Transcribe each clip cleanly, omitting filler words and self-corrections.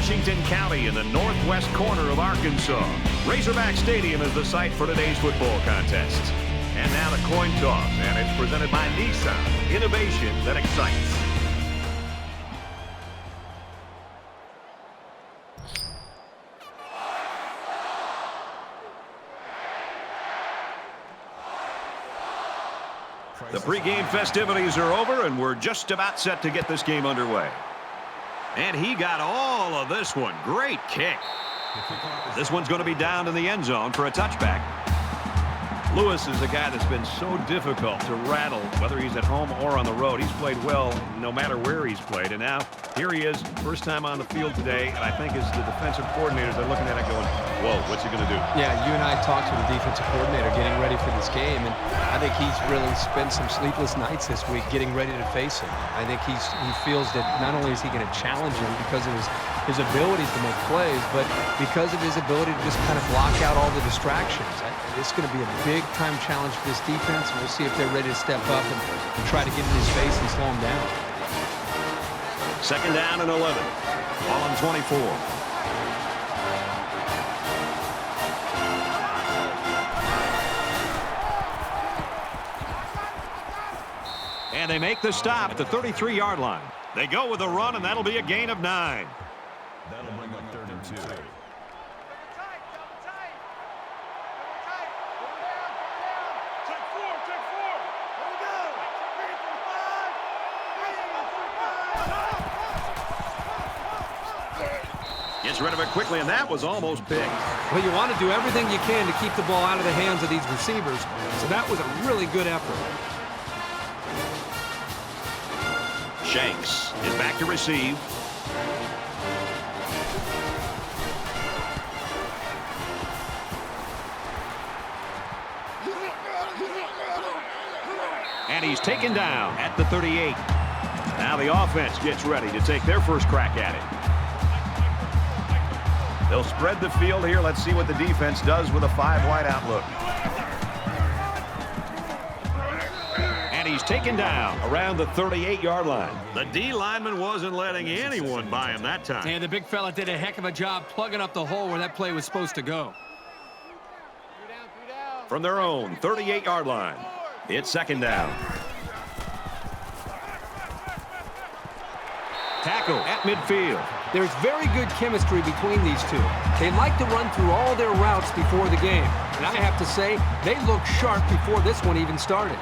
Washington County in the northwest corner of Arkansas. Razorback Stadium is the site for today's football contest. And now the coin toss, and it's presented by Nissan. Innovation that excites. The pregame festivities are over, and we're just about set to get this game underway. And he got all of this one. Great kick. This one's going to be down in the end zone for a touchback. Lewis is a guy that's been so difficult to rattle, whether he's at home or on the road. He's played well no matter where he's played. And now, here he is, first time on the field today. And I think as the defensive coordinators are looking at it going, whoa, what's he going to do? Yeah, you and I talked to the defensive coordinator getting ready for this game. And I think he's really spent some sleepless nights this week getting ready to face him. I think he feels that not only is he going to challenge him because of his abilities to make plays, but because of his ability to just kind of block out all the distractions. It's going to be a big-time challenge for this defense, and we'll see if they're ready to step up and try to get in his face and slow him down. Second down and 11. Ball on 24. And they make the stop at the 33-yard line. They go with a run, and that'll be a gain of 9. That'll bring up 3rd and 2. Gets rid of it quickly, and that was almost big. Well, you want to do everything you can to keep the ball out of the hands of these receivers, so that was a really good effort. Shanks is back to receive. And he's taken down at the 38. Now the offense gets ready to take their first crack at it. They'll spread the field here. Let's see what the defense does with a 5-wide outlook. And he's taken down around the 38-yard line. The D lineman wasn't letting anyone by him that time. And the big fella did a heck of a job plugging up the hole where that play was supposed to go. From their own 38-yard line, it's second down. Tackle at midfield. There's very good chemistry between these two. They like to run through all their routes before the game. And I have to say, they looked sharp before this one even started.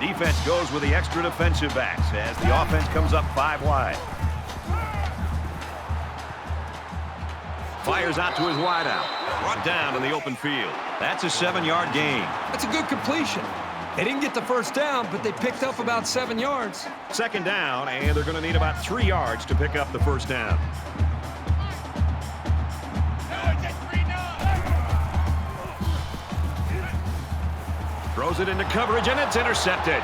Defense goes with the extra defensive backs as the offense comes up 5 wide. Fires out to his wideout. Brought down in the open field. That's a 7-yard gain. That's a good completion. They didn't get the first down, but they picked up about 7 yards. Second down, and they're going to need about 3 yards to pick up the first down. Throws it into coverage, and it's intercepted.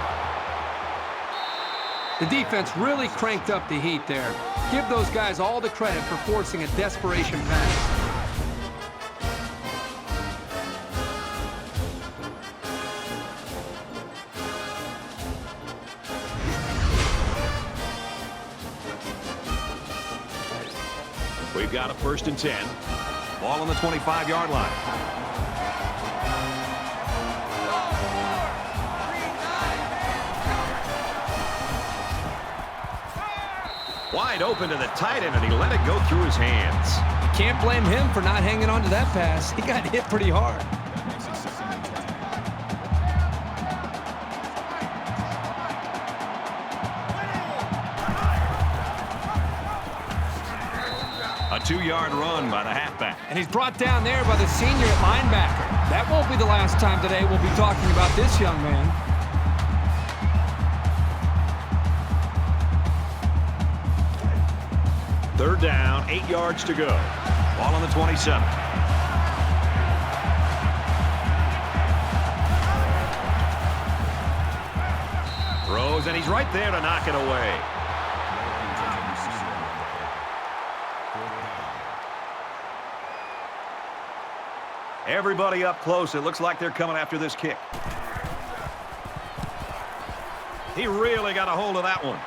The defense really cranked up the heat there. Give those guys all the credit for forcing a desperation pass. We've got a 1st and 10. Ball on the 25-yard line. Wide open to the tight end, and he let it go through his hands. Can't blame him for not hanging on to that pass. He got hit pretty hard. A 2-yard run by the halfback. And he's brought down there by the senior at linebacker. That won't be the last time today we'll be talking about this young man. Third down, 8 yards to go. Ball on the 27. Throws, and he's right there to knock it away. Everybody up close. It looks like they're coming after this kick. He really got a hold of that one.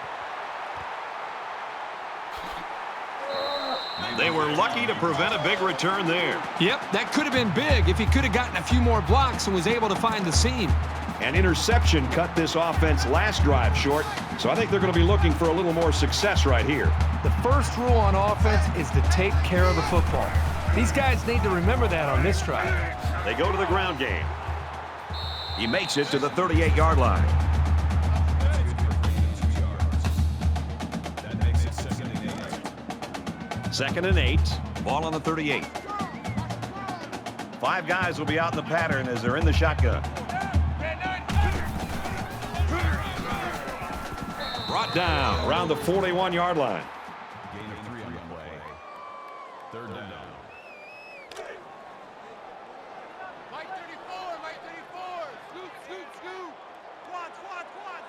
They were lucky to prevent a big return there. Yep, that could have been big if he could have gotten a few more blocks and was able to find the seam. An interception cut this offense last drive short, so I think they're going to be looking for a little more success right here. The first rule on offense is to take care of the football. These guys need to remember that on this drive. They go to the ground game. He makes it to the 38-yard line. That makes it 2nd and 8. 2nd and 8. Ball on the 38. 5 guys will be out in the pattern as they're in the shotgun. Brought down around the 41-yard line. Gain of 3 on the play. 3rd down. Mike 34, Mike 34. Scoot, scoot, scoot. Quad, quad, quad.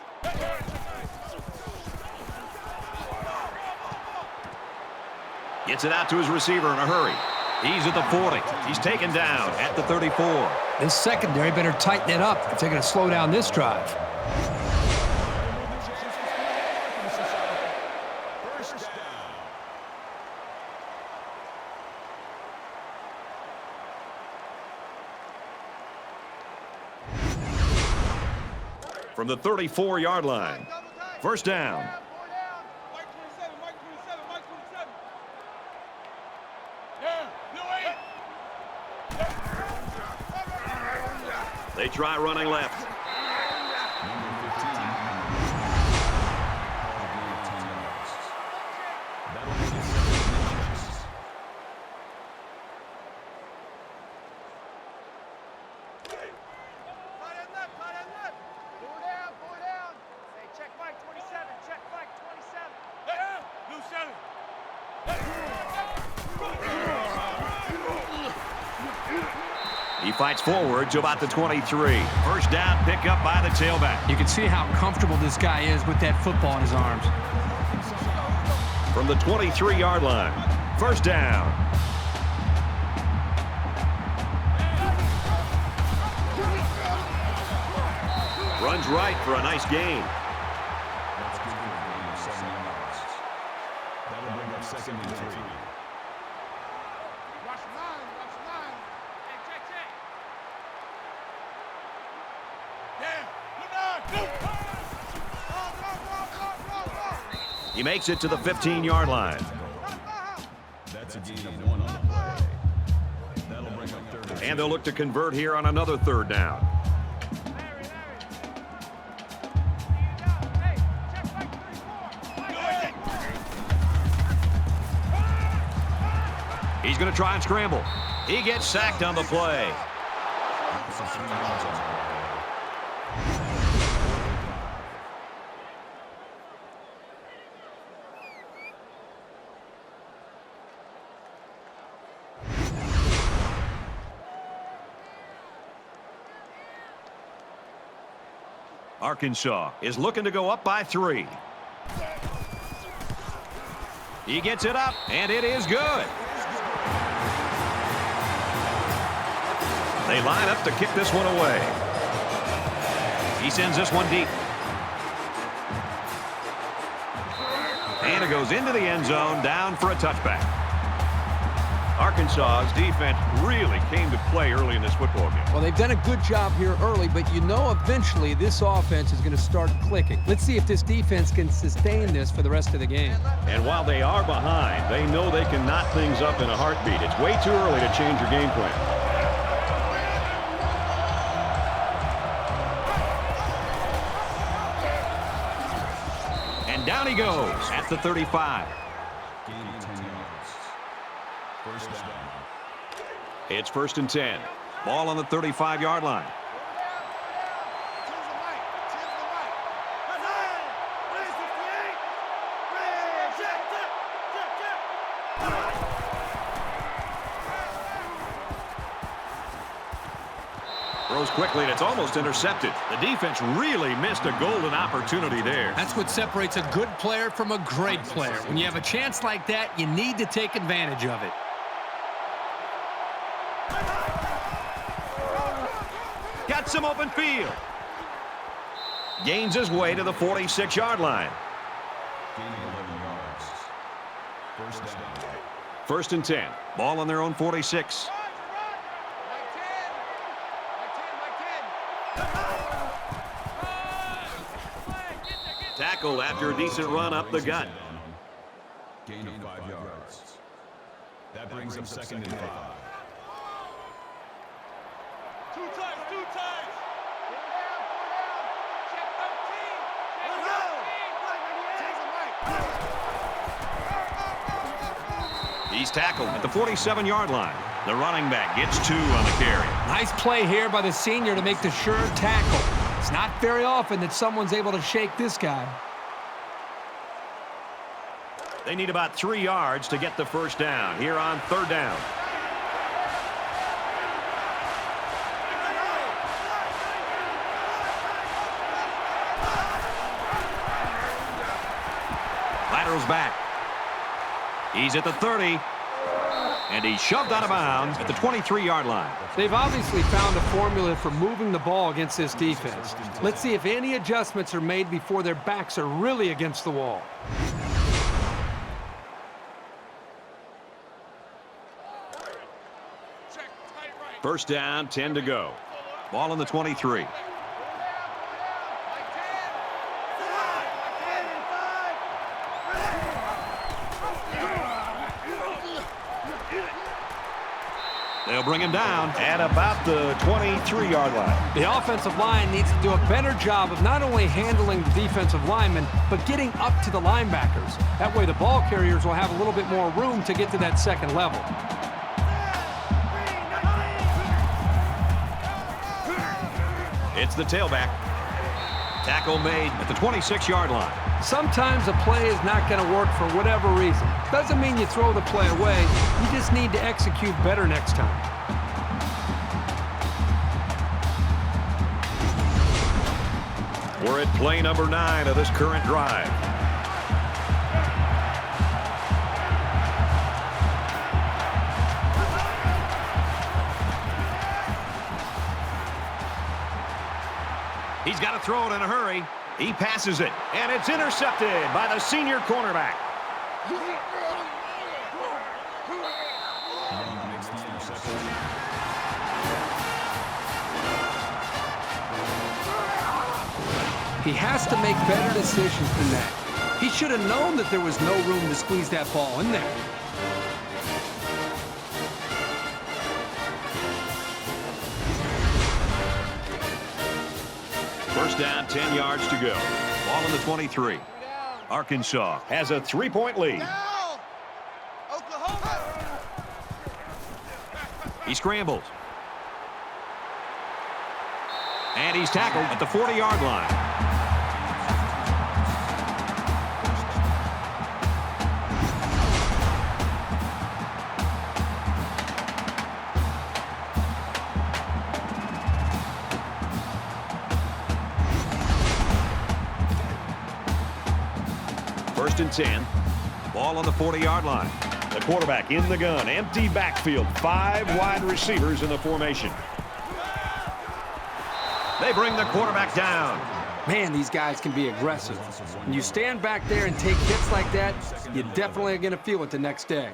Gets it out to his receiver in a hurry. He's at the 40. He's taken down at the 34. This secondary better tighten it up if they're going to slow down this drive. From the 34-yard line. 1st down. Mike 27, Mike 27, Mike 27. Yeah, They try running left. He fights forward to about the 23. 1st down, pick up by the tailback. You can see how comfortable this guy is with that football in his arms. From the 23-yard line. 1st down. Runs right for a nice gain. That's good for a gain of 7 yards. That'll bring up 2nd and 3. Rush 9, rush 9. Hey, check, check. Yeah, look out. Go. He makes it to the 15-yard line. That's a gain of 1 on the play. That'll bring up 3rd and 2. And they'll look to convert here on another 3rd down. He's going to try and scramble. He gets sacked on the play. Arkansas is looking to go up by 3. He gets it up, and it is good. They line up to kick this one away. He sends this one deep. And it goes into the end zone, down for a touchback. Arkansas's defense really came to play early in this football game. Well, they've done a good job here early, but you know eventually this offense is going to start clicking. Let's see if this defense can sustain this for the rest of the game. And while they are behind, they know they can knot things up in a heartbeat. It's way too early to change your game plan. And down he goes at the 35. Gain of 10 yards. 1st down. It's 1st and 10. Ball on the 35-yard line. Throws quickly, and it's almost intercepted. The defense really missed a golden opportunity there. That's what separates a good player from a great player. When you have a chance like that, you need to take advantage of it. Got some open field. Gains his way to the 46-yard line. Gain of 11 yards. First down. 1st and 10. Ball on their own 46. Tackled after a decent run up the gut. Gain of 5 yards. That brings up 2nd and 5. Two times. Check 13. He's tackled at the 47-yard line. The running back gets 2 on the carry. Nice play here by the senior to make the sure tackle. It's not very often that someone's able to shake this guy. They need about 3 yards to get the first down here on 3rd down. Lateral's back. He's at the 30. And he's shoved out of bounds at the 23-yard line. They've obviously found a formula for moving the ball against this defense. Let's see if any adjustments are made before their backs are really against the wall. First down, 10 to go. Ball on the 23. They'll bring him down at about the 23-yard line. The offensive line needs to do a better job of not only handling the defensive linemen, but getting up to the linebackers. That way the ball carriers will have a little bit more room to get to that second level. It's the tailback. Tackle made at the 26-yard line. Sometimes a play is not going to work for whatever reason. Doesn't mean you throw the play away. You just need to execute better next time. We're at play number 9 of this current drive. He's got to throw it in a hurry. He passes it, and it's intercepted by the senior cornerback. He has to make better decisions than that. He should have known that there was no room to squeeze that ball in there. First down, 10 yards to go. Ball in the 23. Arkansas has a 3-point lead. Down! Oklahoma! He scrambles. And he's tackled at the 40-yard line. First and 10. Ball on the 40-yard line. The quarterback in the gun. Empty backfield. 5 wide receivers in the formation. They bring the quarterback down. Man, these guys can be aggressive. When you stand back there and take hits like that, you definitely are going to feel it the next day.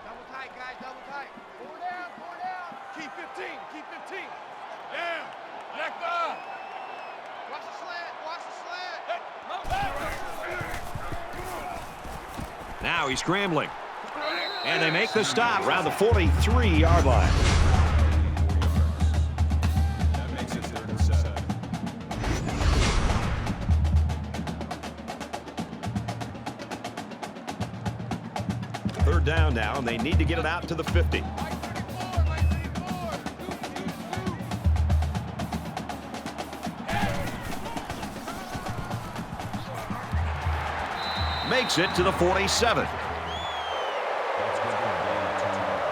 Double tight, guys, double tight. Four down. Keep 15, keep 15. Down. Left up. Watch the slant, watch the slant. Now he's scrambling. And they make the stop around the 43-yard line. That makes it 3rd and 7. Third down now, and they need to get it out to the 50. Makes it to the 47. That's good for a gain of 2 yards.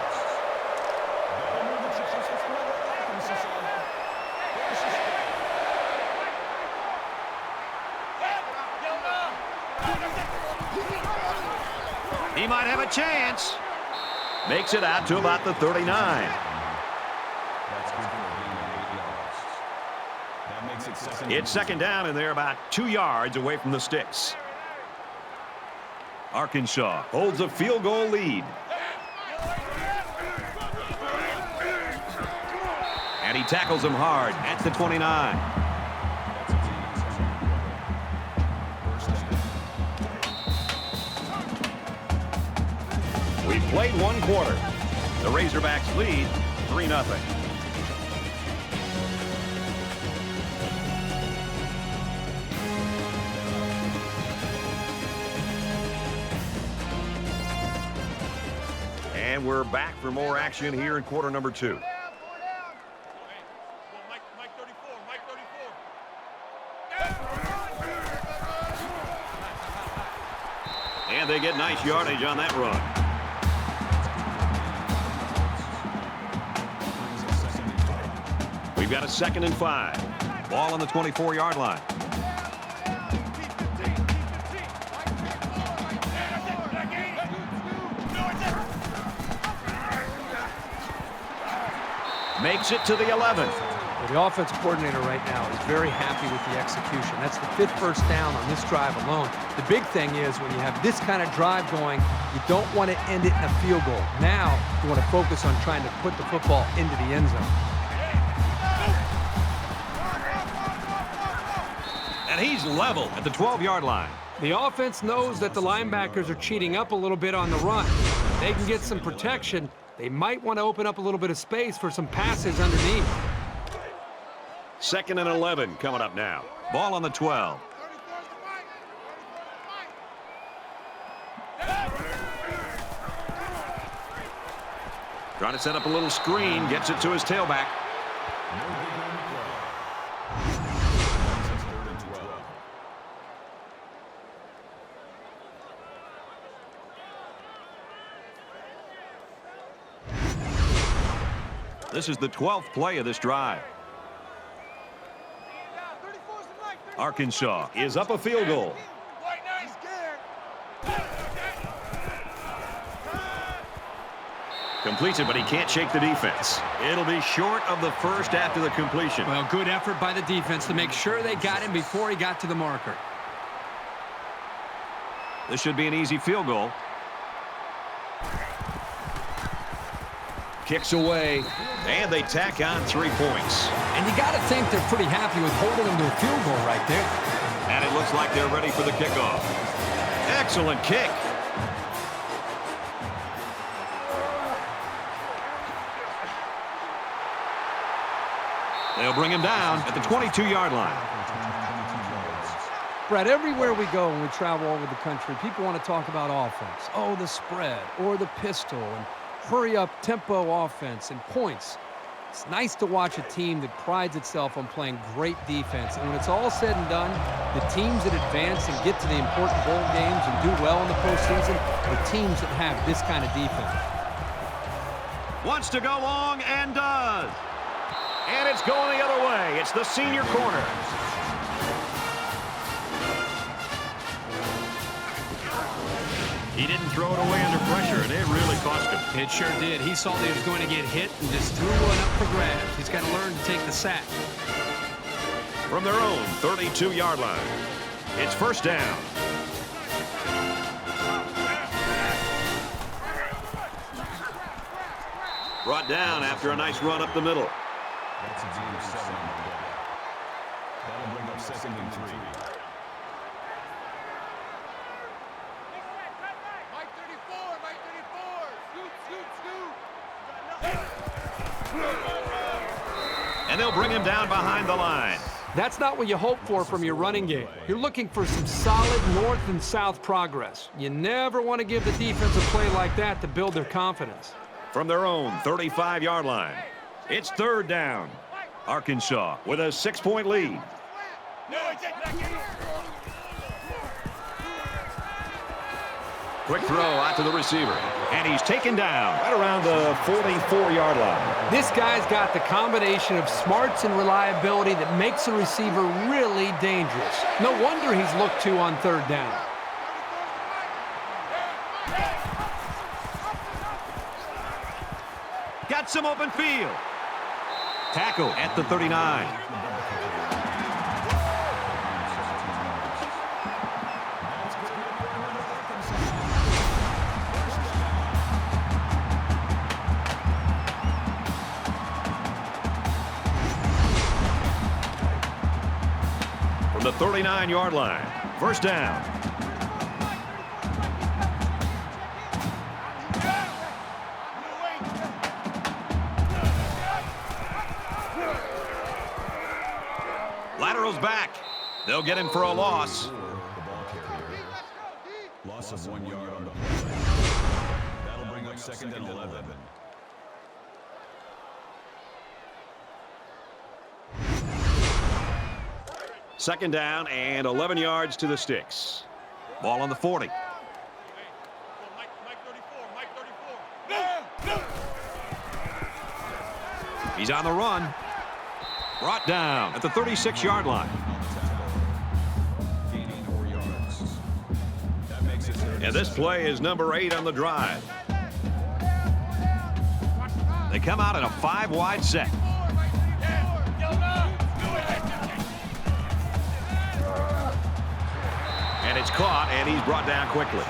He might have a chance. Makes it out to about the 39. That's good for a gain of 8 yards. That makes it second. It's second down, and they're about 2 yards away from the sticks. Arkansas holds a field goal lead. And he tackles him hard at the 29. We've played 1 quarter. The Razorbacks lead 3-0. And we're back for more action here in quarter number 2. Mike 34, Mike 34. And they get nice yardage on that run. We've got a 2nd and 5. Ball on the 24-yard line. Makes it to the 11. Well, the offensive coordinator right now is very happy with the execution. That's the 5th first down on this drive alone. The big thing is when you have this kind of drive going, you don't want to end it in a field goal. Now you want to focus on trying to put the football into the end zone. And he's level at the 12-yard line. The offense knows that the linebackers are cheating up a little bit on the run. If they can get some protection, they might want to open up a little bit of space for some passes underneath. 2nd and 11 coming up now. Ball on the 12. Trying to set up a little screen, gets it to his tailback. This is the 12th play of this drive. Arkansas is up a field goal. Completes it, but he can't shake the defense. It'll be short of the first after the completion. Well, good effort by the defense to make sure they got him before he got to the marker. This should be an easy field goal. Kicks away, and they tack on 3 points. And you got to think they're pretty happy with holding them to a field goal right there. And it looks like they're ready for the kickoff. Excellent kick. They'll bring him down at the 22-yard line. Brett, everywhere we go when we travel over the country, people want to talk about offense. Oh, the spread or the pistol and hurry-up tempo offense and points. It's nice to watch a team that prides itself on playing great defense. And when it's all said and done, the teams that advance and get to the important bowl games and do well in the postseason are the teams that have this kind of defense. Wants to go long and does. And it's going the other way. It's the senior corner. He didn't throw it away under pressure, and it really cost him. It sure did. He saw that he was going to get hit and just threw one up for grabs. He's got to learn to take the sack. From their own 32-yard line, it's first down. Brought down after a nice run up the middle. That's a gain of 7 on the play. That'll bring up 2nd and 3. Mike 34, Mike 34. Scoot. And they'll bring him down behind the line. That's not what you hope for from your running game. You're looking for some solid north and south progress. You never want to give the defense a play like that to build their confidence. From their own 35-yard line, it's third down. Arkansas with a 6-point lead. Quick throw out to the receiver. And he's taken down right around the 44-yard line. This guy's got the combination of smarts and reliability that makes the receiver really dangerous. No wonder he's looked to on third down. Got some open field. Tackle at the 39. From the 39-yard line, first down. Lateral's back. They'll get him for a loss. The ball carrier. Loss of 1 yard on the play. That'll bring up second and 11. Second down and 11 yards to the sticks. Ball on the 40. He's on the run. Brought down at the 36-yard line. Gaining 4 yards. That makes it third. And this play is number 8 on the drive. They come out in a 5-wide set. And it's caught, and he's brought down quickly.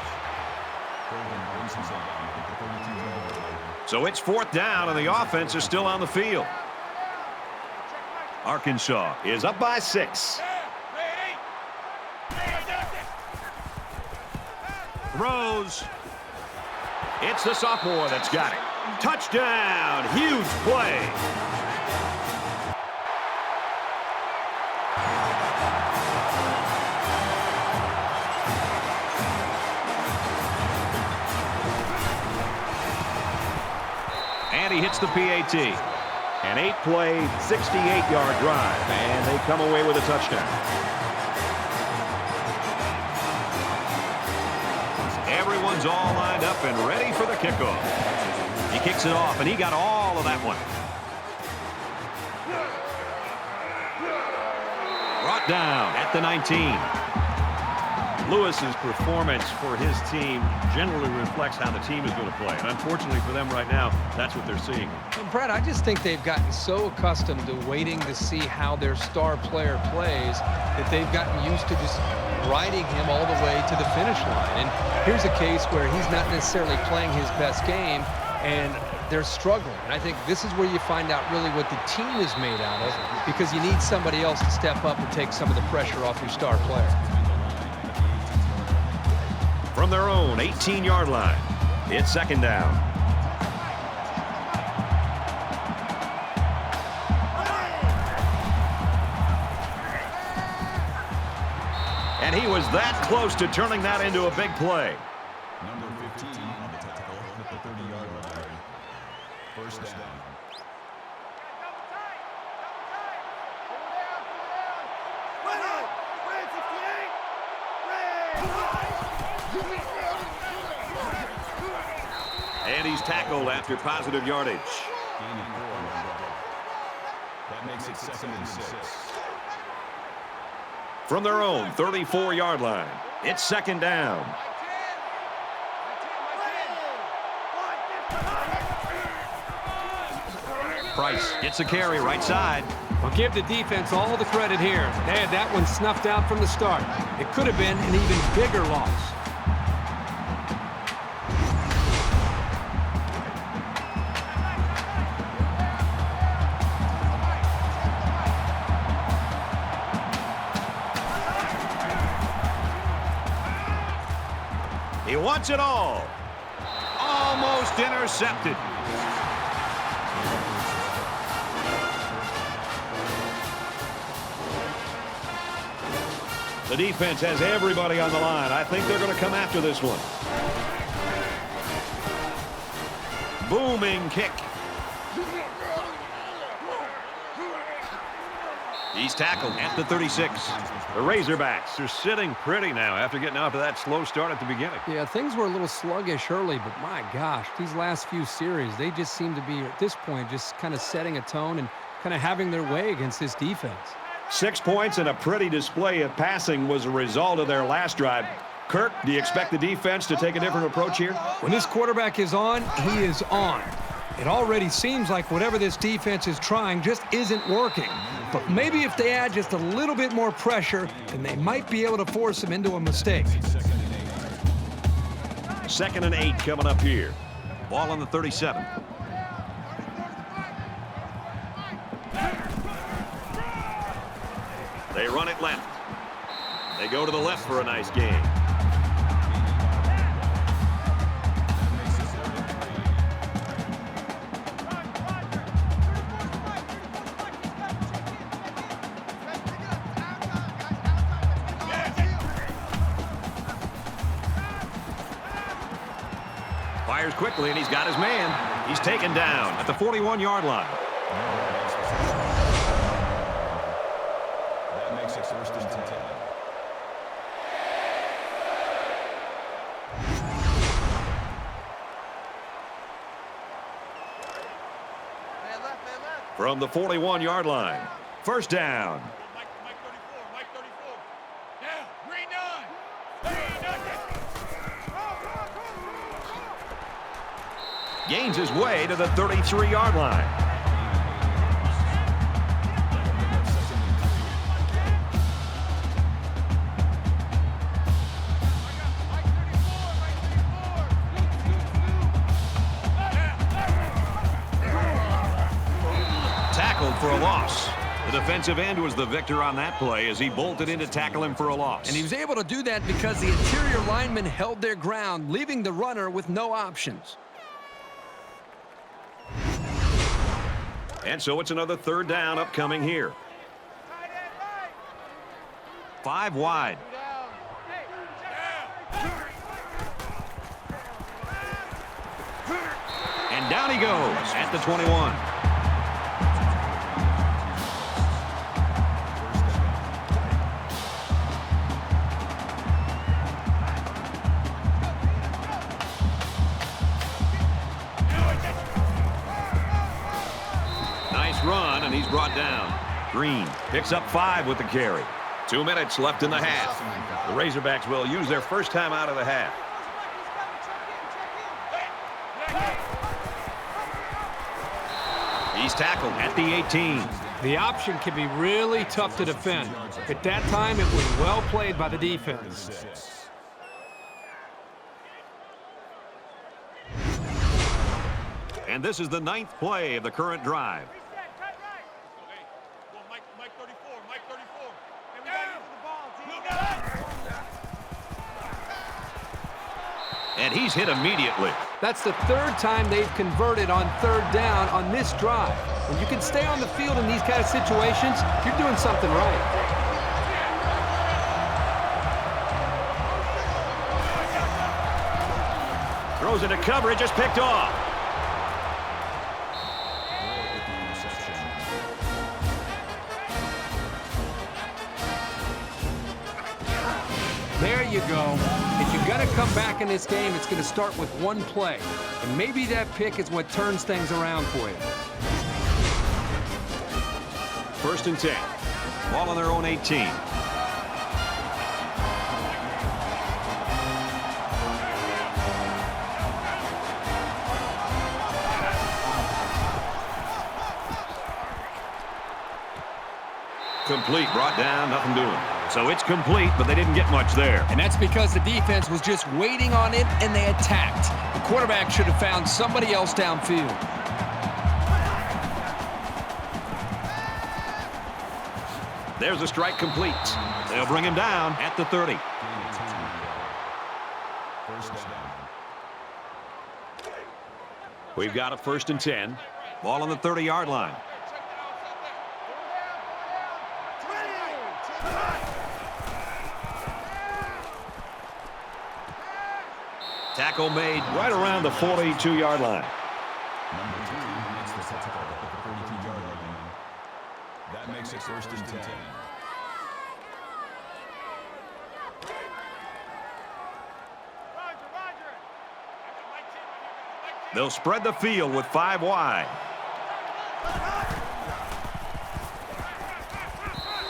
So it's fourth down, and the offense is still on the field. Arkansas is up by 6. Throws. It's the sophomore that's got it. Touchdown. Huge play. And he hits the PAT. An 8-play, 68-yard drive, and they come away with a touchdown. Everyone's all lined up and ready for the kickoff. He kicks it off, and he got all of that one. Brought down at the 19. Lewis's performance for his team generally reflects how the team is going to play. And unfortunately for them right now, that's what they're seeing. And Brad, I just think they've gotten so accustomed to waiting to see how their star player plays that they've gotten used to just riding him all the way to the finish line. And here's a case where he's not necessarily playing his best game, and they're struggling. And I think this is where you find out really what the team is made out of, because you need somebody else to step up and take some of the pressure off your star player. From their own 18-yard line, it's second down. And he was that close to turning that into a big play. Number 15 on the tackle at the 30-yard line. First down. And he's tackled after positive yardage. Gaining 4 on the play. That makes it second and 6. From their own 34-yard line, it's second down. Price gets a carry right side. Well, give the defense all the credit here. They had that one snuffed out from the start. It could have been an even bigger loss. He wants it all. Almost intercepted. The defense has everybody on the line. I think they're going to come after this one. Booming kick. He's tackled at the 36. The Razorbacks are sitting pretty now after getting off to that slow start at the beginning. Yeah, things were a little sluggish early, but my gosh, these last few series, they just seem to be, at this point, just kind of setting a tone and kind of having their way against this defense. 6 points and a pretty display of passing was a result of their last drive. Kirk, do you expect the defense to take a different approach here? When this quarterback is on, he is on. It already seems like whatever this defense is trying just isn't working. But maybe if they add just a little bit more pressure, then they might be able to force them into a mistake. 2nd and 8 coming up here. Ball on the 37. They run it left. They go to the left for a nice game. Fires quickly, and he's got his man. He's taken down at the 41-yard line. That makes it 1st and 10. From the 41-yard line. 1st down. Mike 34, Mike 34. Yeah, green 9. Gains his way to the 33-yard line. Tackled for a loss. The defensive end was the victor on that play as he bolted in to tackle him for a loss. And he was able to do that because the interior linemen held their ground, leaving the runner with no options. And so it's another 3rd down upcoming here. 5 wide. And down he goes at the 21. Run, and he's brought down. Green picks up 5 with the carry. 2 minutes left in the half. The Razorbacks will use their first time out of the half. He's tackled at the 18. The option can be really tough to defend. At that time, it was well played by the defense. And this is the 9th play of the current drive. Mike 34, Mike 34. Hey, we And he's hit immediately. That's the 3rd time they've converted on 3rd down on this drive. When you can stay on the field in these kind of situations, you're doing something right. Throws into coverage, just picked off. There you go. If you're going to come back in this game, it's going to start with one play. And maybe that pick is what turns things around for you. 1st and 10. Ball on their own 18. Complete, brought down, nothing doing. So it's complete, but they didn't get much there. And that's because the defense was just waiting on it, and they attacked. The quarterback should have found somebody else downfield. There's a strike complete. They'll bring him down at the 30. 1st down. We've got a 1st and 10. Ball on the 30-yard line. Tackle made right around the 42-yard line. Number 2 makes the tackle at the 32-yard line. That makes it 1st and 10. They'll spread the field with 5 wide.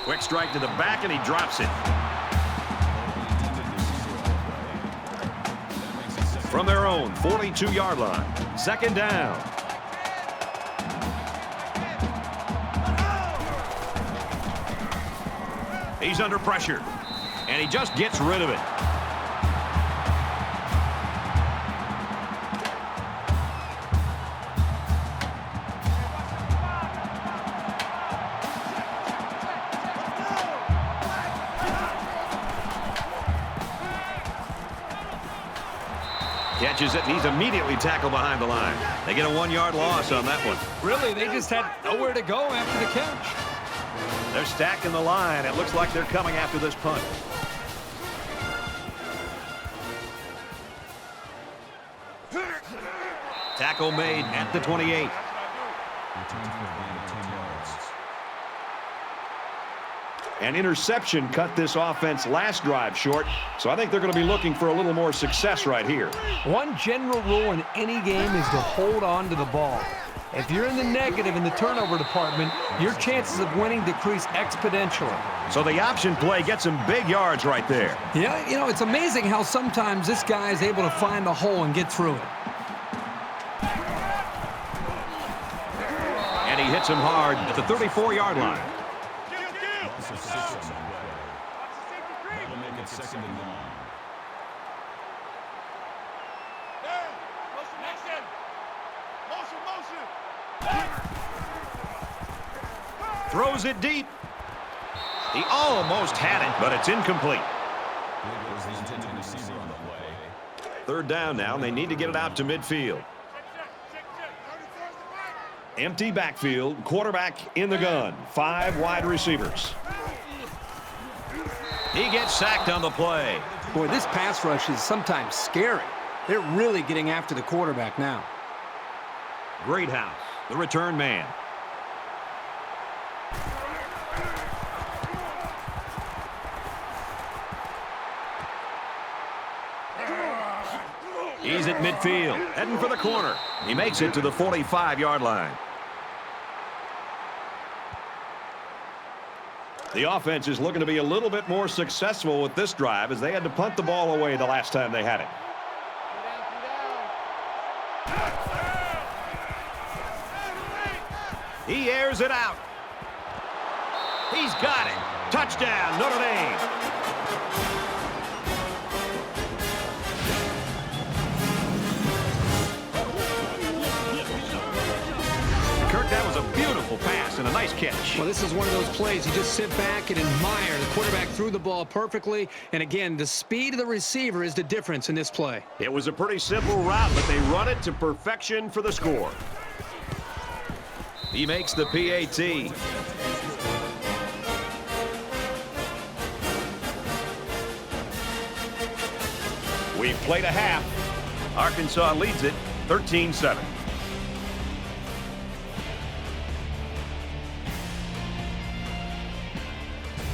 Quick strike to the back, and he drops it. From their own 42-yard line. 2nd down. He's under pressure, and he just gets rid of it. Catches it, and he's immediately tackled behind the line. They get a 1-yard loss on that one. Really, they just had nowhere to go after the catch. They're stacking the line. It looks like they're coming after this punt. Tackle made at the 28. An interception cut this offense last drive short, so I think they're going to be looking for a little more success right here. One general rule in any game is to hold on to the ball. If you're in the negative in the turnover department, your chances of winning decrease exponentially. So the option play gets some big yards right there. Yeah, you know, it's amazing how sometimes this guy is able to find a hole and get through it. And he hits him hard at the 34-yard line. That'll make it second and long. Throws it deep. He almost had it, but it's incomplete. Third down now, and they need to get it out to midfield. Empty backfield, quarterback in the gun. 5 wide receivers. He gets sacked on the play. Boy, this pass rush is sometimes scary. They're really getting after the quarterback now. Greathouse, the return man. He's at midfield, heading for the corner. He makes it to the 45-yard line. The offense is looking to be a little bit more successful with this drive as they had to punt the ball away the last time they had it. He airs it out. He's got it. Touchdown, Notre Dame. Kirk, that was a beautiful pass and a nice catch. Well, this is one of those plays you just sit back and admire. The quarterback threw the ball perfectly, and again, the speed of the receiver is the difference in this play. It was a pretty simple route, but they run it to perfection for the score. He makes the PAT. We've played a half. Arkansas leads it 13-7.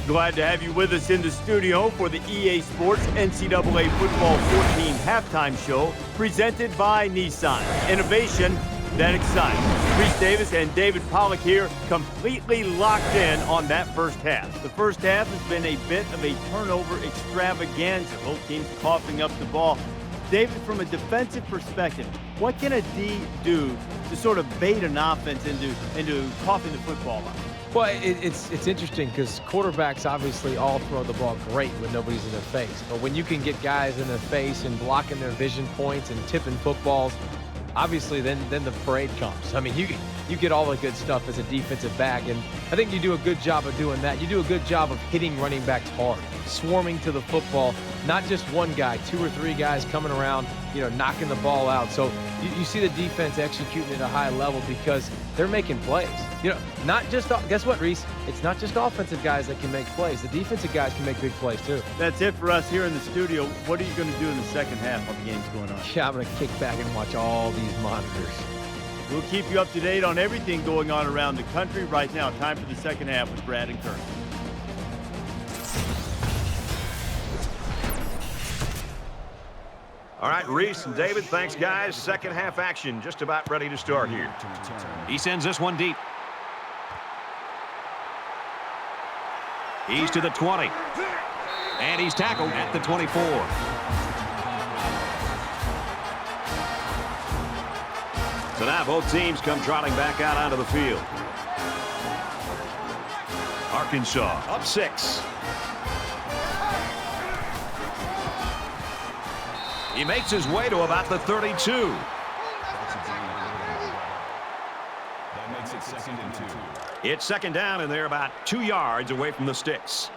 Glad to have you with us in the studio for the EA Sports NCAA Football 14 halftime show presented by Nissan. Innovation that excites. Reese Davis and David Pollack here, completely locked in on that first half. The first half has been a bit of a turnover extravaganza. Both teams coughing up the ball. David, from a defensive perspective, what can a D do to sort of bait an offense into coughing the football up? Well, it's interesting because quarterbacks obviously all throw the ball great when nobody's in their face. But when you can get guys in their face and blocking their vision points and tipping footballs, obviously then the parade comes. I mean, you get all the good stuff as a defensive back, and I think you do a good job of doing that. You do a good job of hitting running backs hard, swarming to the football, not just one guy, 2 or 3 guys coming around, knocking the ball out. So you see the defense executing at a high level because they're making plays. Not just, guess what, Reese? It's not just offensive guys that can make plays. The defensive guys can make big plays, too. That's it for us here in the studio. What are you going to do in the second half while the game's going on? Yeah, I'm going to kick back and watch all these monitors. We'll keep you up to date on everything going on around the country right now. Time for the second half with Brad and Kirk. All right, Reese and David, thanks, guys. Second half action just about ready to start here. He sends this one deep. He's to the 20. And he's tackled at the 24. So now both teams come trotting back out onto the field. Arkansas up 6. He makes his way to about the 32. That makes it 2nd and 2. It's second down, and they're about 2 yards away from the sticks.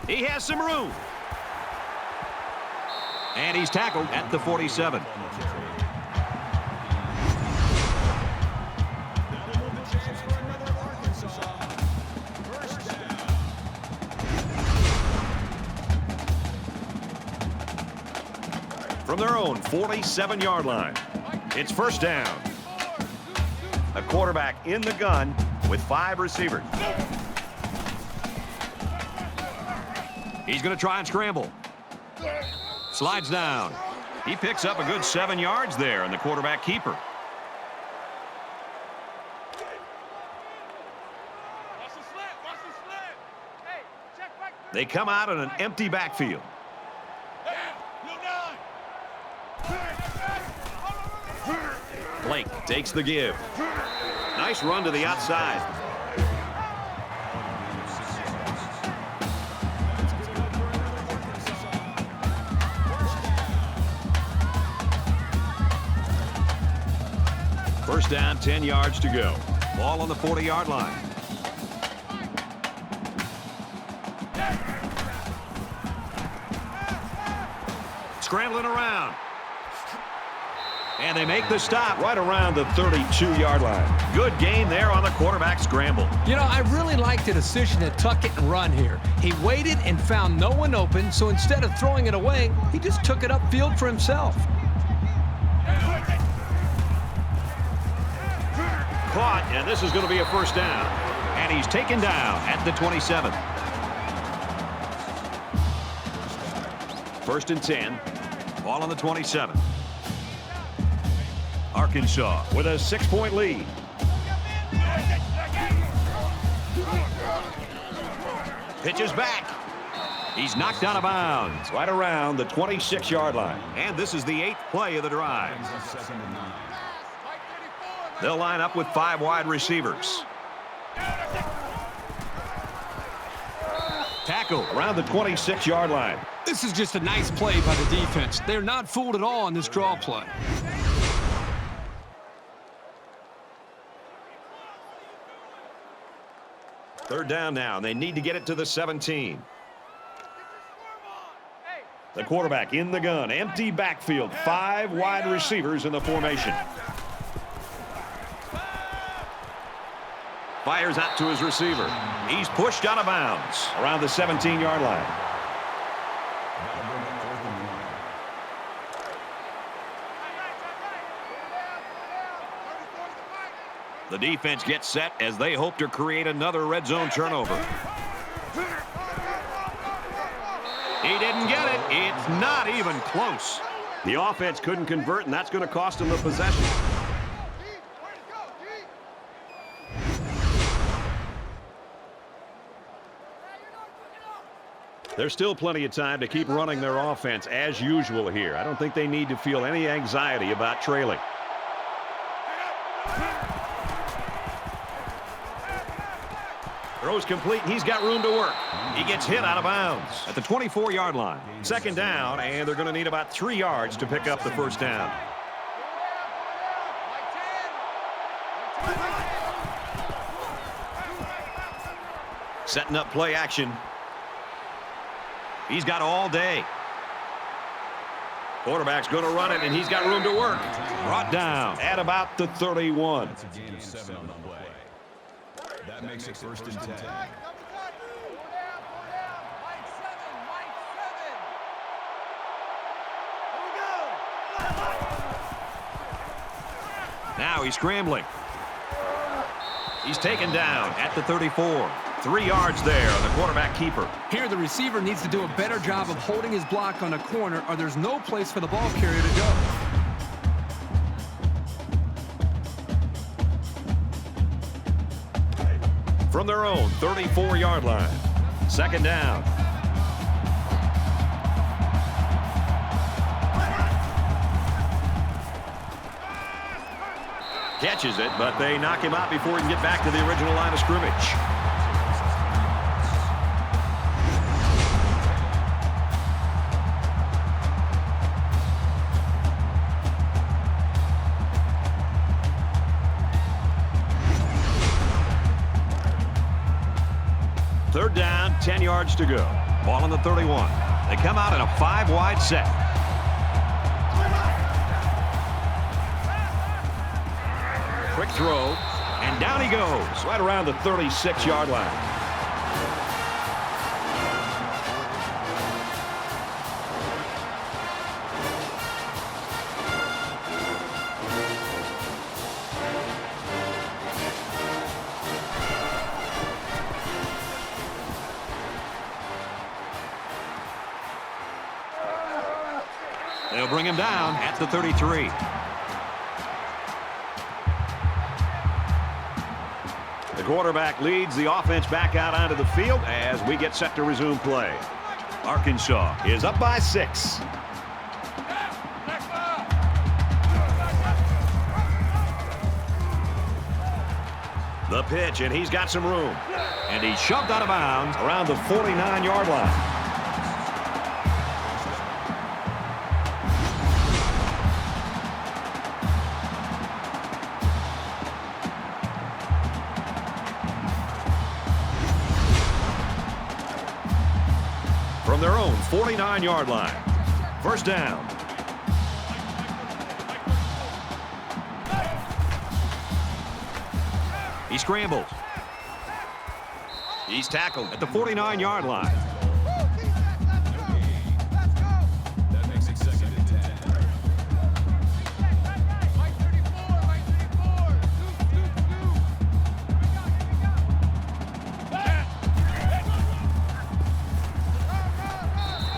He has some room. And he's tackled at the 47. From their own 47-yard line, it's first down. A quarterback in the gun with 5 receivers. He's going to try and scramble. Slides down. He picks up a good 7 yards there, and the quarterback keeper. They come out in an empty backfield. Blake takes the give. Nice run to the outside. First down, 10 yards to go. Ball on the 40-yard line. Scrambling around. And they make the stop right around the 32-yard line. Good gain there on the quarterback scramble. You know, I really like the decision to tuck it and run here. He waited and found no one open, so instead of throwing it away, he just took it upfield for himself. Caught, and this is going to be a first down. And he's taken down at the 27. First and 10. Ball on the 27. Arkansas with a 6-point lead. Pitches back. He's knocked out of bounds right around the 26-yard line. And this is the 8th play of the drive. They'll line up with 5 wide receivers. Tackle around the 26-yard line. This is just a nice play by the defense. They're not fooled at all on this draw play. Third down now, and they need to get it to the 17. The quarterback in the gun, empty backfield, 5 wide receivers in the formation. Fires out to his receiver. He's pushed out of bounds around the 17-yard line. The defense gets set as they hope to create another red zone turnover. He didn't get it. It's not even close. The offense couldn't convert, and that's going to cost him the possession. There's still plenty of time to keep running their offense as usual here. I don't think they need to feel any anxiety about trailing. Throws complete, and he's got room to work. He gets hit out of bounds at the 24-yard line. Second down, and they're going to need about 3 yards to pick up the first down. Setting up play action. He's got all day. Quarterback's going to run it, and he's got room to work. Brought down at about the 31. That's a gain of 7 on the play. That makes it first and 10. Now he's scrambling. He's taken down at the 34. 3 yards there on the quarterback keeper. Here, the receiver needs to do a better job of holding his block on a corner, or there's no place for the ball carrier to go. From their own 34-yard line. Second down. Catches it, but they knock him out before he can get back to the original line of scrimmage. Third down, 10 yards to go. Ball on the 31. They come out in a 5-wide set. Quick throw, and down he goes, right around the 36-yard line. They'll bring him down at the 33. The quarterback leads the offense back out onto the field as we get set to resume play. Arkansas is up by 6. The pitch, and he's got some room. And he's shoved out of bounds around the 49-yard line. From their own 49-yard line. First down. He scrambles. He's tackled at the 49-yard line. That makes it 2nd and 10.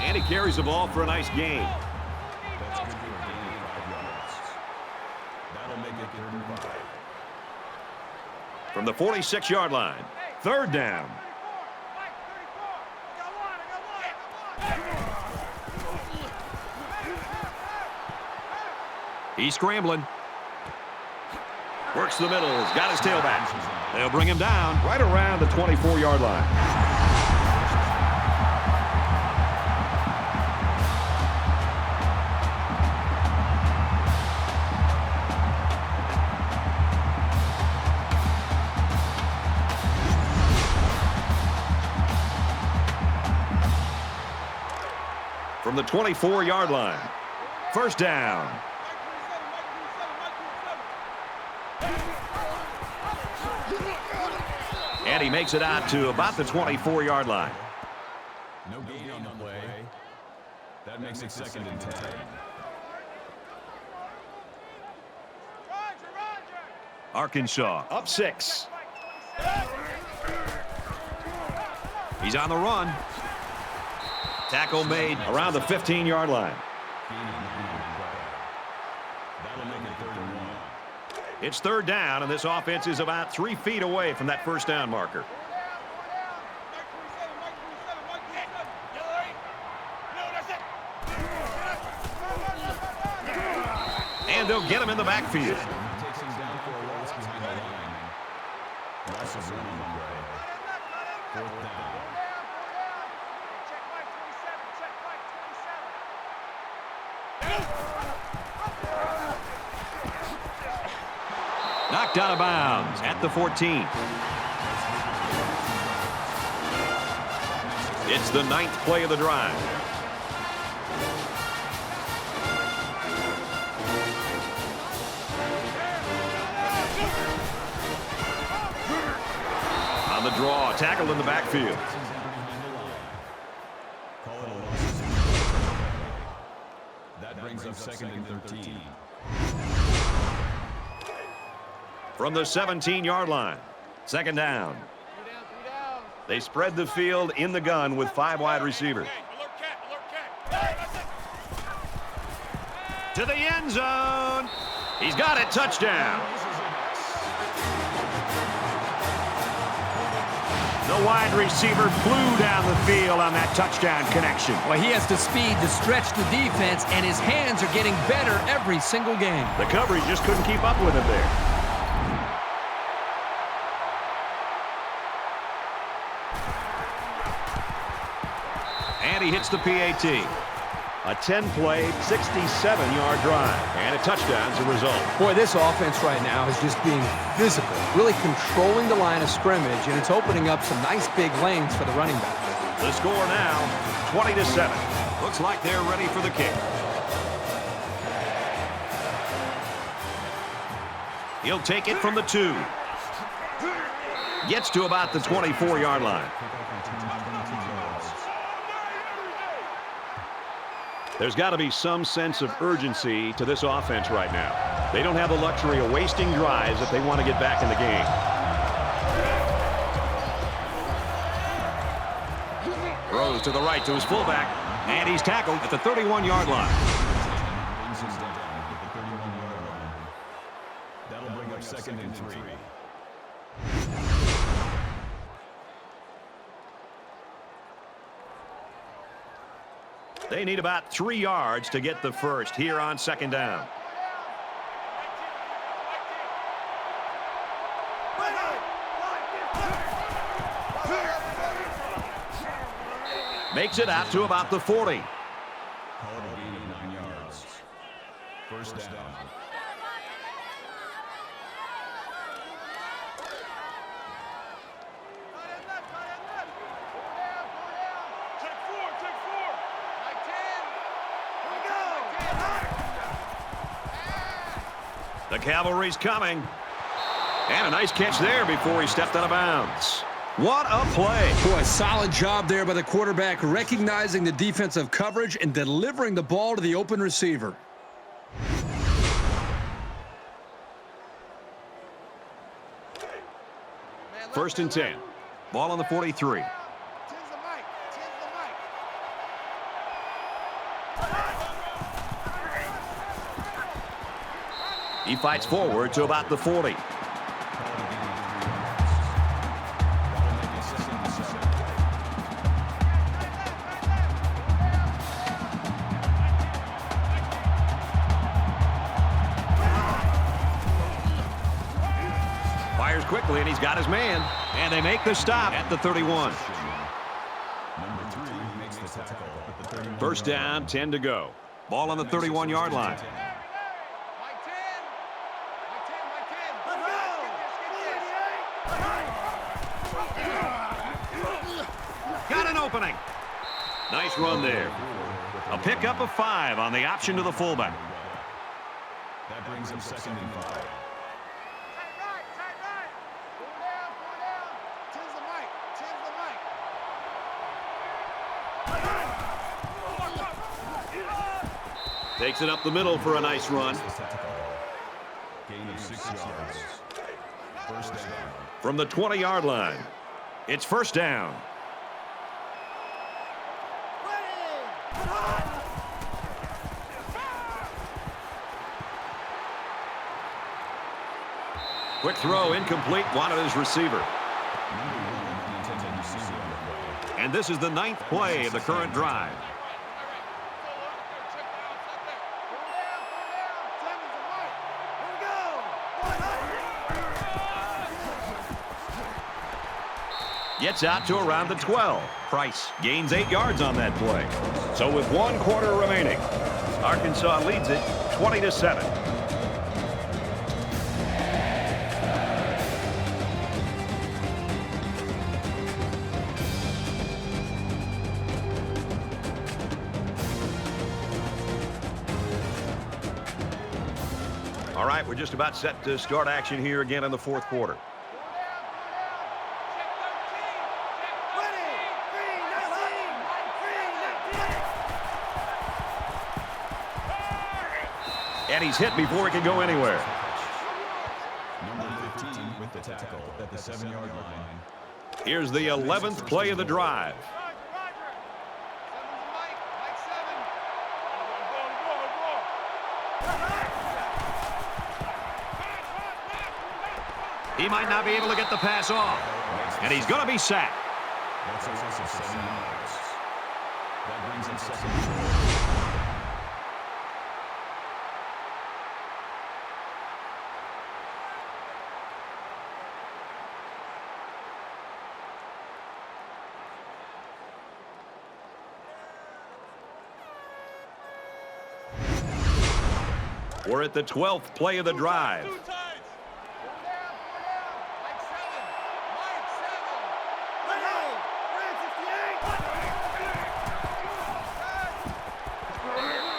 And he carries the ball for a nice gain. That's good for a gain of 5 yards. That'll make it 3rd and 5. From the 46-yard line. Third down. He's scrambling. Works the middle. He's got his tailback. They'll bring him down right around the 24-yard line. From the 24-yard line. First down. And he makes it out to about the 24-yard line. No gain on the play. That makes it 2nd and 10. Arkansas up 6. He's on the run. Tackle made around the 15-yard line. That'll make it 3rd and 1. It's third down, and this offense is about 3 feet away from that first down marker. And they'll get him in the backfield. Takes him down for a loss behind the line. Loss of 1 on the play. 4th down. Knocked out of bounds at the 14. It's the 9th play of the drive. On the draw, tackled in the backfield. Call it a loss. That brings up 2nd and 13. From the 17-yard line. Second down. They spread the field in the gun with 5 wide receivers. To the end zone. He's got it. Touchdown. The wide receiver flew down the field on that touchdown connection. Well, he has the speed to stretch the defense, and his hands are getting better every single game. The coverage just couldn't keep up with him there. And he hits the PAT. A 10-play, 67-yard drive. And a touchdown's the result. Boy, this offense right now is just being physical, really controlling the line of scrimmage, and it's opening up some nice big lanes for the running back. The score now, 20-7. Looks like they're ready for the kick. He'll take it from the 2. Gets to about the 24-yard line. There's got to be some sense of urgency to this offense right now. They don't have the luxury of wasting drives if they want to get back in the game. Throws to the right to his fullback, and he's tackled at the 31-yard line. That'll bring up 2nd and 3. They need about 3 yards to get the first here on 2nd down. Makes it out to about the 40. Call it a gain of 9 yards. First down. The cavalry's coming. And a nice catch there before he stepped out of bounds. What a play. Boy, solid job there by the quarterback, recognizing the defensive coverage and delivering the ball to the open receiver. First and 10. Ball on the 43. He fights forward to about the 40. Fires quickly, and he's got his man. And they make the stop at the 31. Number 3 makes the tackle at the 31. First down, 10 to go. Ball on the 31-yard line. Got an opening. Nice run there. A pickup of 5 on the option to the fullback. That brings him 2nd and 5. Takes it up the middle for a nice run. Gain of 6 yards. First down. From the 20-yard line, it's first down. Quick throw, incomplete, wanted his receiver. And this is the 9th play of the current drive. Gets out to around the 12. Price gains 8 yards on that play. So with 1 quarter remaining, Arkansas leads it 20-7. All right, we're just about set to start action here again in the 4th quarter. And he's hit before he can go anywhere. Number 15 with the tackle at the 7-yard line. Here's the 11th play of the drive. He might not be able to get the pass off. And he's going to be sacked. That's a loss of 7 yards. That brings him 2nd and 4. We're at the 12th play of the drive.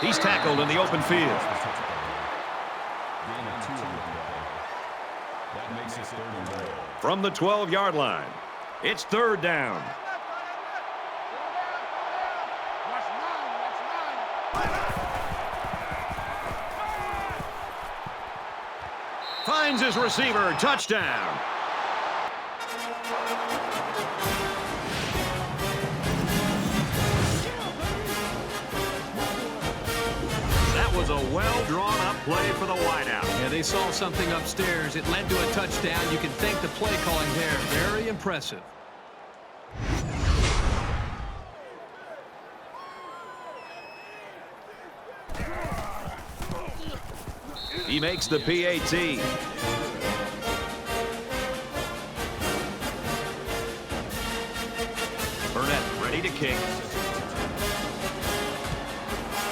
He's tackled in the open field. From the 12-yard line, it's 3rd down. Finds his receiver. Touchdown. That was a well-drawn-up play for the wideout. Yeah, they saw something upstairs. It led to a touchdown. You can thank the play calling there. Very impressive. He makes the PAT. Burnett ready to kick.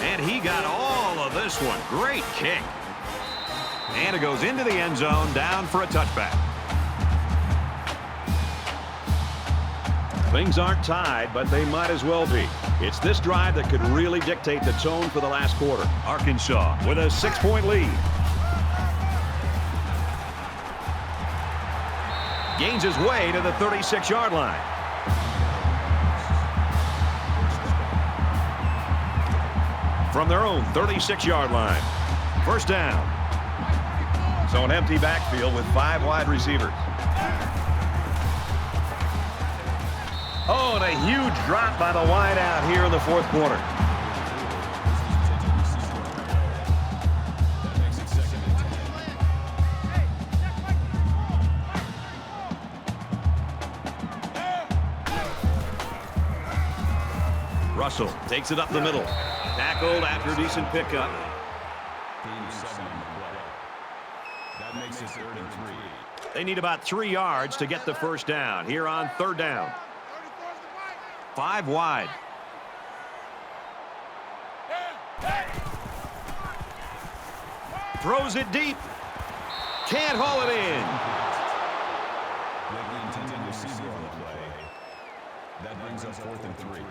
And he got all of this one. Great kick. And it goes into the end zone, down for a touchback. Things aren't tied, but they might as well be. It's this drive that could really dictate the tone for the last quarter. Arkansas with a 6-point lead. Gains his way to the 36-yard line. From their own 36-yard line. 1st down. So an empty backfield with 5 wide receivers. Oh, and a huge drop by the wideout here in the 4th quarter. Russell takes it up the middle. Tackled after a decent pickup. That makes it 3rd and 3. They need about 3 yards to get the 1st down here on 3rd down. 5 wide. Throws it deep. Can't haul it in. Lately intended receiver on the play. That brings up 4th and 3.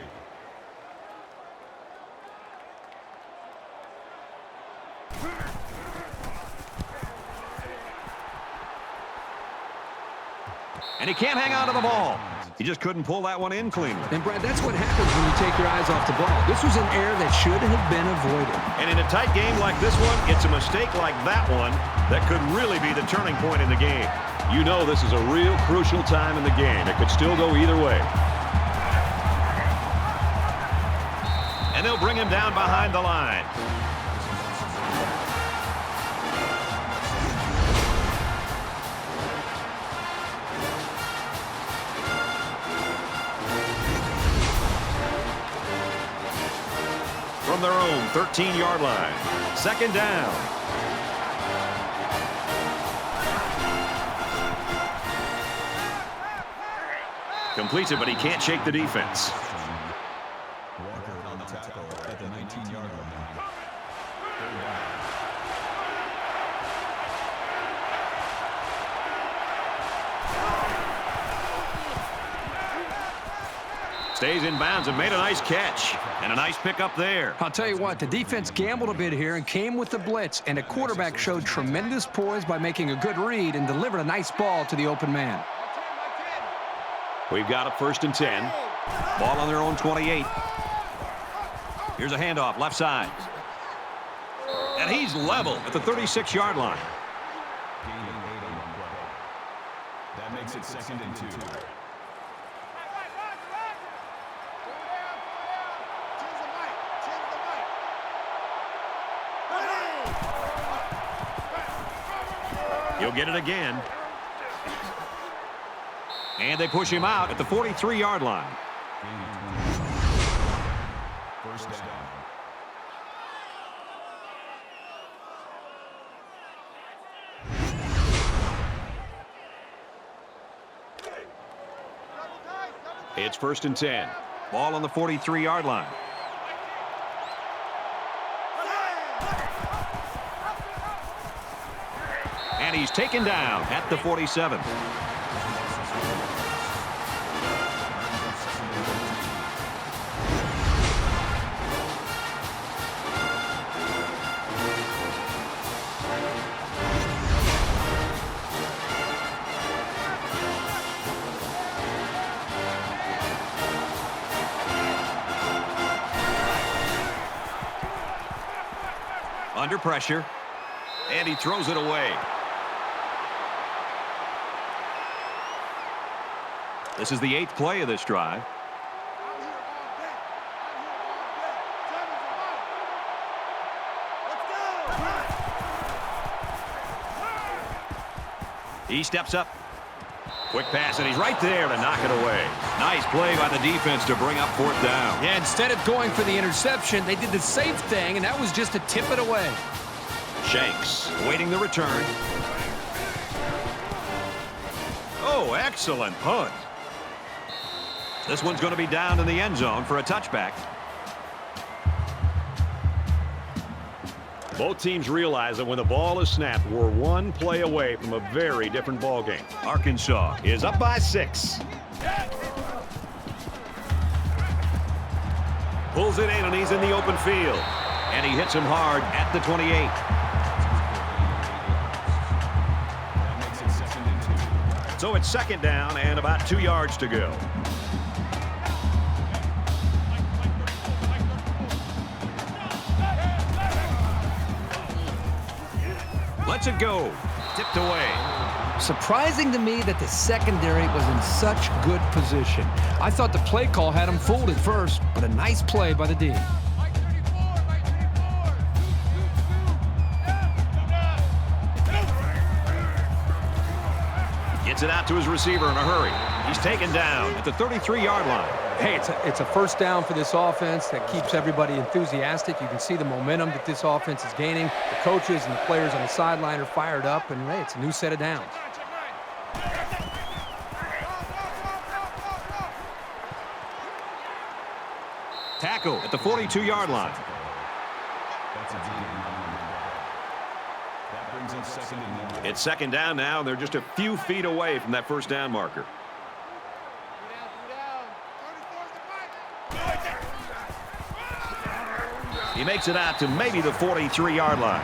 And he can't hang on to the ball. He just couldn't pull that one in cleanly. And, Brad, that's what happens when you take your eyes off the ball. This was an error that should have been avoided. And in a tight game like this one, it's a mistake like that one that could really be the turning point in the game. You know this is a real crucial time in the game. It could still go either way. And they'll bring him down behind the line. From their own 13-yard line. 2nd down. Completes it, but he can't shake the defense. Walker on the tackle at the 19-yard line. Stays in bounds and made a nice catch. And a nice pickup there. I'll tell you what, the defense gambled a bit here and came with the blitz, and the quarterback showed tremendous poise by making a good read and delivered a nice ball to the open man. We've got a 1st and 10. Ball on their own 28. Here's a handoff, left side. And he's level at the 36-yard line. Gain of 8 on the play. That makes it 2nd and 2. He'll get it again. And they push him out at the 43-yard line. 1st down. It's 1st and 10. Ball on the 43-yard line. And he's taken down at the 47. Under pressure, and he throws it away. This is the 8th play of this drive. He steps up. Quick pass, and he's right there to knock it away. Nice play by the defense to bring up 4th down. Yeah, instead of going for the interception, they did the safe thing, and that was just to tip it away. Shanks waiting the return. Oh, excellent punt. This one's going to be down in the end zone for a touchback. Both teams realize that when the ball is snapped, we're one play away from a very different ball game. Arkansas is up by 6. Pulls it in, and he's in the open field. And he hits him hard at the 28. So it's 2nd down and about 2 yards to go. Lets it go. Tipped away. Surprising to me that the secondary was in such good position. I thought the play call had him fooled at first, but a nice play by the D. Gets it out to his receiver in a hurry. He's taken down at the 33-yard line. Hey, it's a first down for this offense that keeps everybody enthusiastic. You can see the momentum that this offense is gaining. The coaches and the players on the sideline are fired up, and hey, it's a new set of downs. Tackle at the 42-yard line. It's 2nd down now, and they're just a few feet away from that first down marker. He makes it out to maybe the 43-yard line.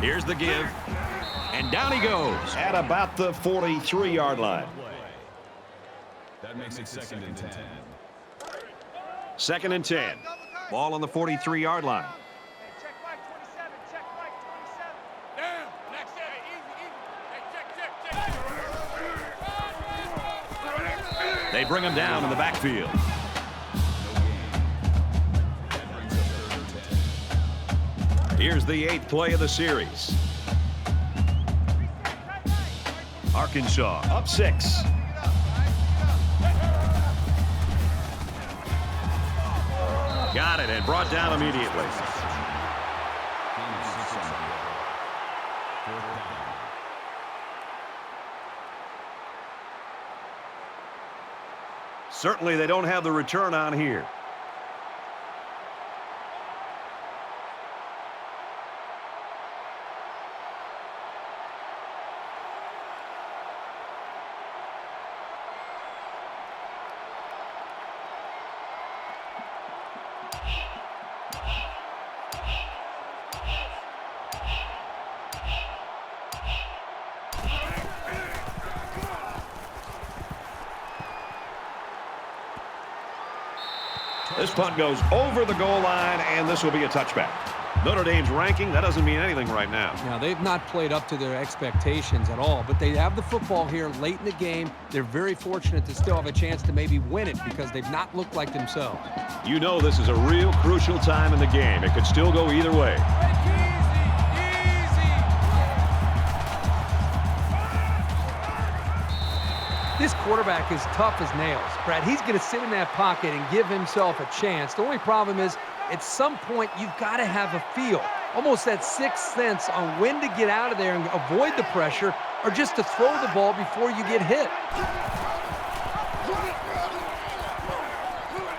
Here's the give, and down he goes at about the 43-yard line. That makes it 2nd and 10. 2nd and 10. Ball on the 43-yard line. Check right 27. Check right 27. Down. Next day. Easy. Check. They bring him down in the backfield. Here's the 8th play of the series. Arkansas up 6. Got it and brought down immediately. Certainly they don't have the return on here. This punt goes over the goal line, and this will be a touchback. Notre Dame's ranking, that doesn't mean anything right now. Now, they've not played up to their expectations at all, but they have the football here late in the game. They're very fortunate to still have a chance to maybe win it because they've not looked like themselves. You know this is a real crucial time in the game. It could still go either way. This quarterback is tough as nails. Brad, he's going to sit in that pocket and give himself a chance. The only problem is, at some point, you've got to have a feel. Almost that sixth sense on when to get out of there and avoid the pressure or just to throw the ball before you get hit.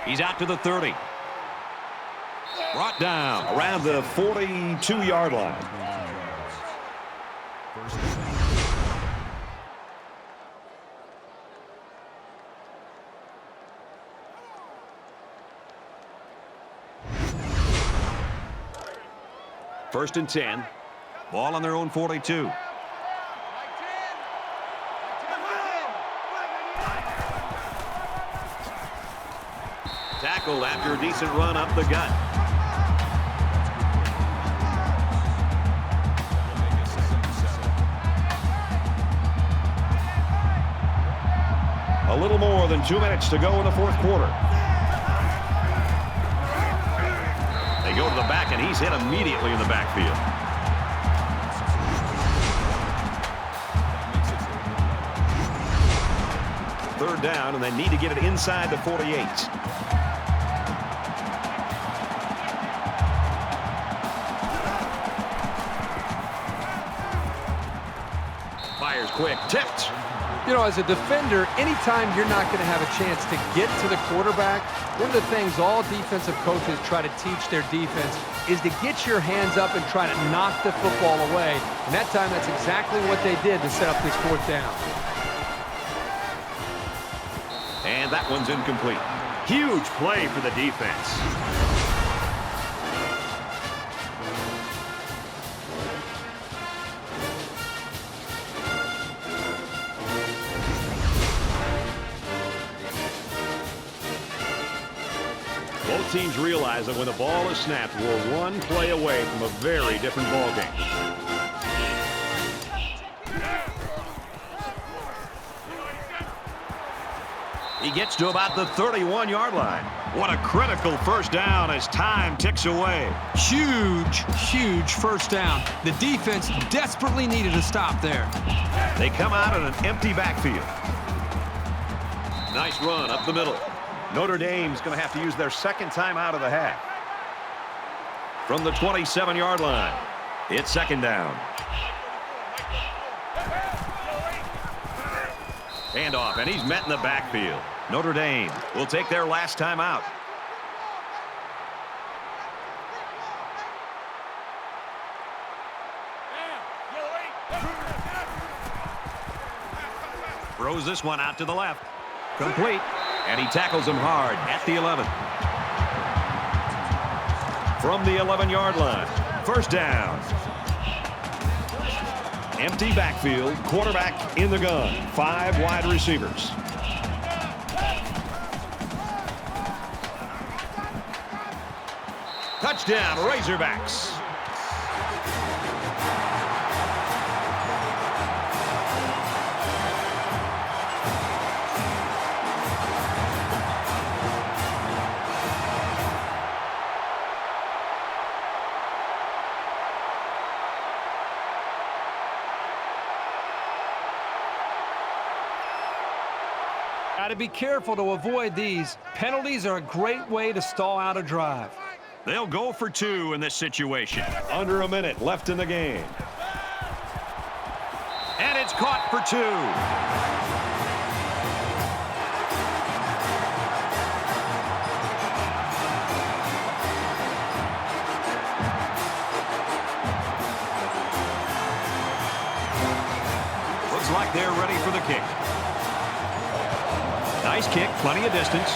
He's out to the 30. Brought down around the 42-yard line. First and 10. Ball on their own 42. Tackled after a decent run up the gut. A little more than 2 minutes to go in the fourth quarter. They go to the back, and he's hit immediately in the backfield. Third down, and they need to get it inside the 48. Fires quick, tipped. You know, as a defender, anytime you're not going to have a chance to get to the quarterback, one of the things all defensive coaches try to teach their defense is to get your hands up and try to knock the football away. And that time, that's exactly what they did to set up this fourth down. And that one's incomplete. Huge play for the defense. Both teams realize that when the ball is snapped, we're one play away from a very different ball game. He gets to about the 31-yard line. What a critical first down as time ticks away. Huge, huge first down. The defense desperately needed a stop there. They come out in an empty backfield. Nice run up the middle. Notre Dame's going to have to use their second time out of the half. From the 27-yard line, it's second down. Handoff, and he's met in the backfield. Notre Dame will take their last time out. Throws this one out to the left. Complete. And he tackles him hard at the 11. From the 11-yard line, first down. Empty backfield, quarterback in the gun. 5 wide receivers. Touchdown, Razorbacks. Got to be careful to avoid these. Penalties are a great way to stall out a drive. They'll go for 2 in this situation. Under a minute left in the game. And it's caught for 2. Looks like they're ready for the kick. Nice kick, plenty of distance.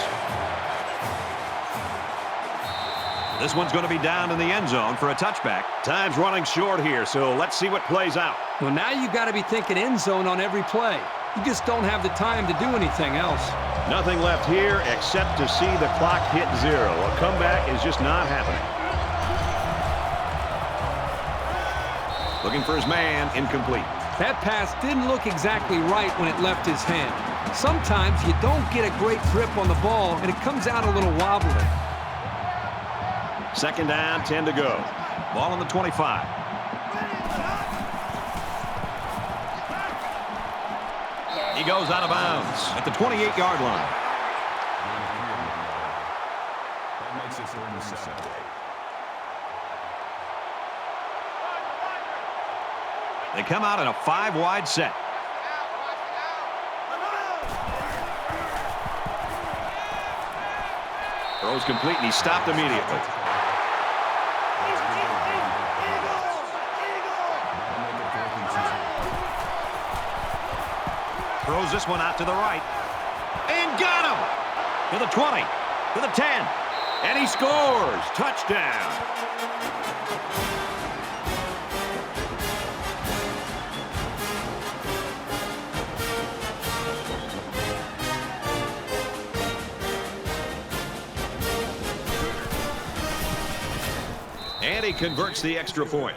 This one's going to be down in the end zone for a touchback. Time's running short here, so let's see what plays out. Well, now you've got to be thinking end zone on every play. You just don't have the time to do anything else. Nothing left here except to see the clock hit 0. A comeback is just not happening. Looking for his man, incomplete. That pass didn't look exactly right when it left his hand. Sometimes you don't get a great grip on the ball, and it comes out a little wobbly. Second down, 10 to go. Ball on the 25. He goes out of bounds at the 28-yard line. That makes it 37. They come out in a 5-wide set. Throw's complete, and he stopped immediately. Throws this one out to the right. And got him! To the 20, to the 10. And he scores! Touchdown! And he converts the extra point.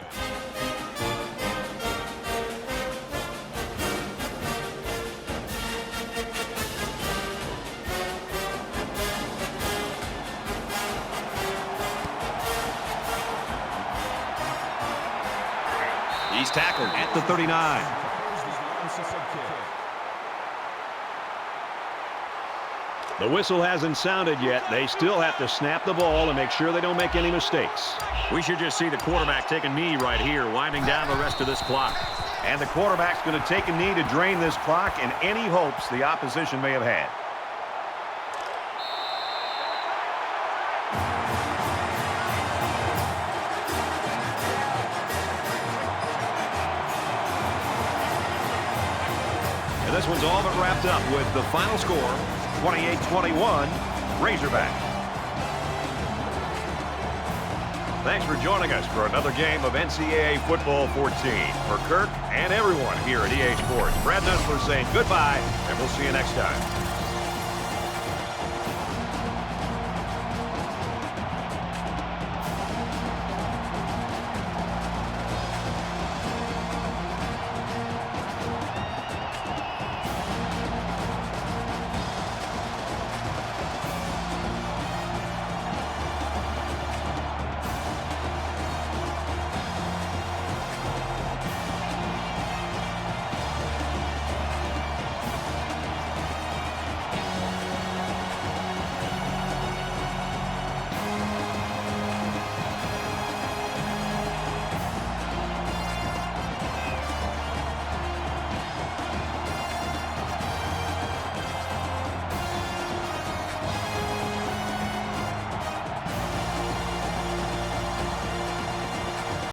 He's tackled at the 39. The whistle hasn't sounded yet. They still have to snap the ball and make sure they don't make any mistakes. We should just see the quarterback take a knee right here, winding down the rest of this clock. And the quarterback's going to take a knee to drain this clock and any hopes the opposition may have had. And this one's all but wrapped up with the final score, 28-21, Razorback. Thanks for joining us for another game of NCAA Football 14. For Kirk and everyone here at EA Sports, Brad Nussler saying goodbye, and we'll see you next time.